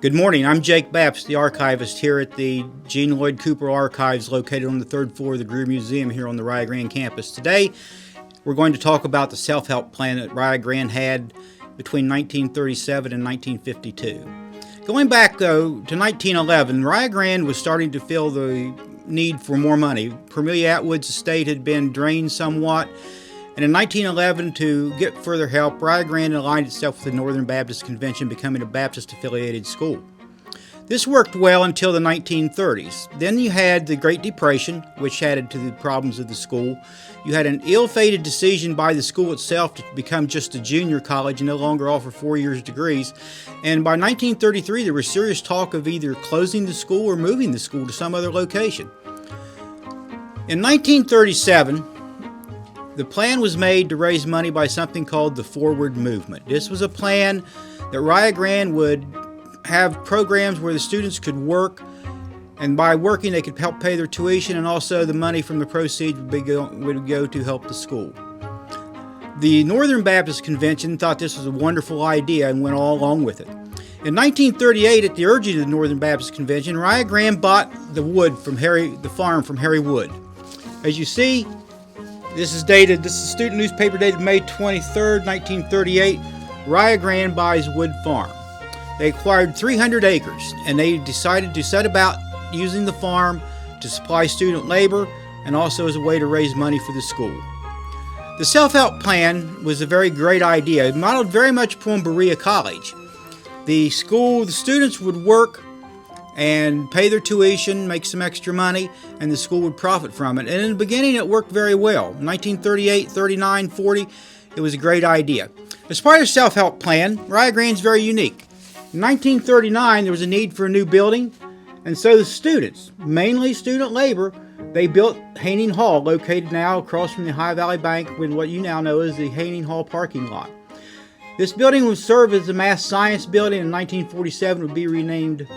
Good morning. I'm Jake Bapps, the archivist here at the Gene Lloyd Cooper Archives located on the third floor of the Greer Museum here on the Rio Grande campus. Today, we're going to talk about the self-help plan that Rio Grande had between 1937 and 1952. Going back, though, to 1911, Rio Grande was starting to feel the need for more money. Cornelia Atwood's estate had been drained somewhat, and in 1911, to get further help, Rio Grande aligned itself with the Northern Baptist Convention, becoming a Baptist-affiliated school. This worked well until the 1930s. Then you had the Great Depression, which added to the problems of the school. You had an ill-fated decision by the school itself to become just a junior college and no longer offer 4 years degrees. And by 1933, there was serious talk of either closing the school or moving the school to some other location. In 1937, the plan was made to raise money by something called the Forward Movement. This was a plan that Rio Grande would have programs where the students could work, and by working they could help pay their tuition, and also the money from the proceeds would go to help the school. The Northern Baptist Convention thought this was a wonderful idea and went all along with it. In 1938, at the urging of the Northern Baptist Convention, Rio Grande bought the farm from Harry Wood. As you see, this is a student newspaper dated May 23rd, 1938. Rio Grande buys Wood Farm. They acquired 300 acres, and they decided to set about using the farm to supply student labor and also as a way to raise money for the school. The self-help plan was a very great idea. It modeled very much upon Berea College. The students would work and pay their tuition, make some extra money, and the school would profit from it. And in the beginning, it worked very well. 1938, 39, 40, it was a great idea. As part of the self-help plan, Rio Grande is very unique. In 1939, there was a need for a new building, and so the students, mainly student labor, they built Haining Hall, located now across from the High Valley Bank with what you now know as the Haining Hall parking lot. This building would serve as the Math Science Building. In 1947, it would be renamed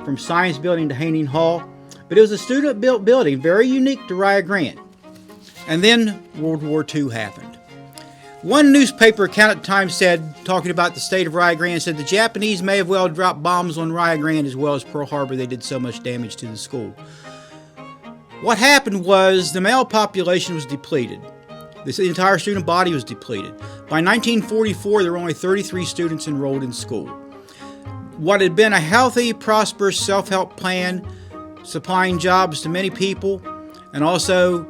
from Science Building to Haining Hall, but it was a student-built building, very unique to Rio Grande. And then World War II happened. One newspaper account at the time said, talking about the state of Rio Grande, said the Japanese may have well dropped bombs on Rio Grande as well as Pearl Harbor. They did so much damage to the school. What happened was the male population was depleted. The entire student body was depleted. By 1944, there were only 33 students enrolled in school. What had been a healthy, prosperous self-help plan, supplying jobs to many people, and also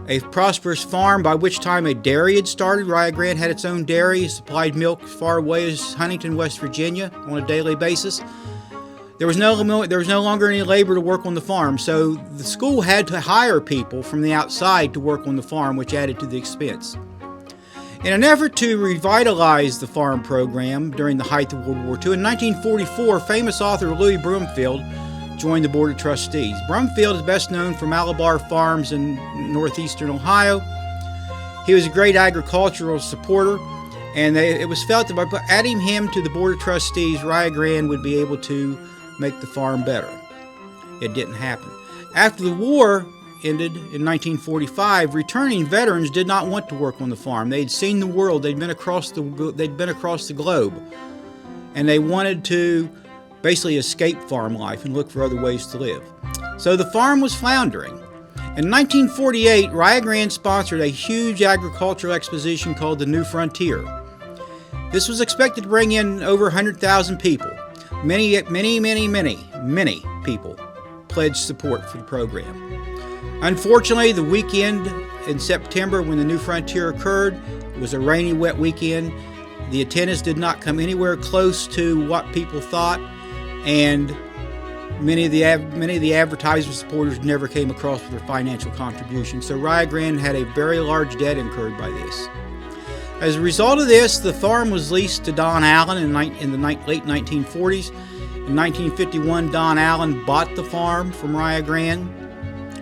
a prosperous farm, by which time a dairy had started. Rio Grande had its own dairy, supplied milk as far away as Huntington, West Virginia on a daily basis. There was no longer any labor to work on the farm, so the school had to hire people from the outside to work on the farm, which added to the expense. In an effort to revitalize the farm program during the height of World War II, in 1944, famous author Louis Brumfield joined the Board of Trustees. Brumfield is best known for Malabar Farms in northeastern Ohio. He was a great agricultural supporter, and it was felt that by adding him to the Board of Trustees, Rio Grande would be able to make the farm better. It didn't happen. After the war ended in 1945, returning veterans did not want to work on the farm. They'd seen the world. They'd been across the globe, and they wanted to basically escape farm life and look for other ways to live. So the farm was floundering. In 1948, Rio Grande sponsored a huge agricultural exposition called the New Frontier. This was expected to bring in over 100,000 people. Many people pledged support for the program. Unfortunately, the weekend in September when the New Frontier occurred was a rainy, wet weekend. The attendance did not come anywhere close to what people thought, and many of the advertiser supporters never came across with their financial contribution. So Rio Grande had a very large debt incurred by this. As a result of this, the farm was leased to Don Allen in the late 1940s. In 1951, Don Allen bought the farm from Rio Grande.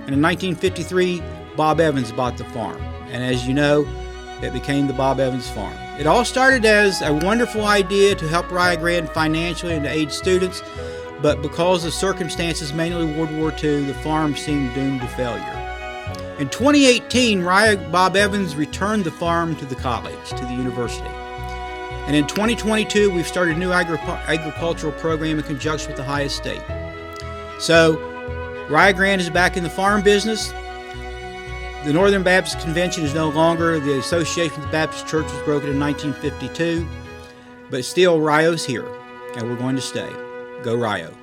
And in 1953, Bob Evans bought the farm. And as you know, it became the Bob Evans Farm. It all started as a wonderful idea to help Rio Grande financially and to aid students, but because of circumstances, mainly World War II, the farm seemed doomed to failure. In 2018, Bob Evans returned the farm to the college, to the university. And in 2022, we've started a new agricultural program in conjunction with the High Estate. So, Rio Grande is back in the farm business. The Northern Baptist Convention is no longer. The Association of the Baptist Church was broken in 1952. But still, Rio's here, and we're going to stay. Go Rio.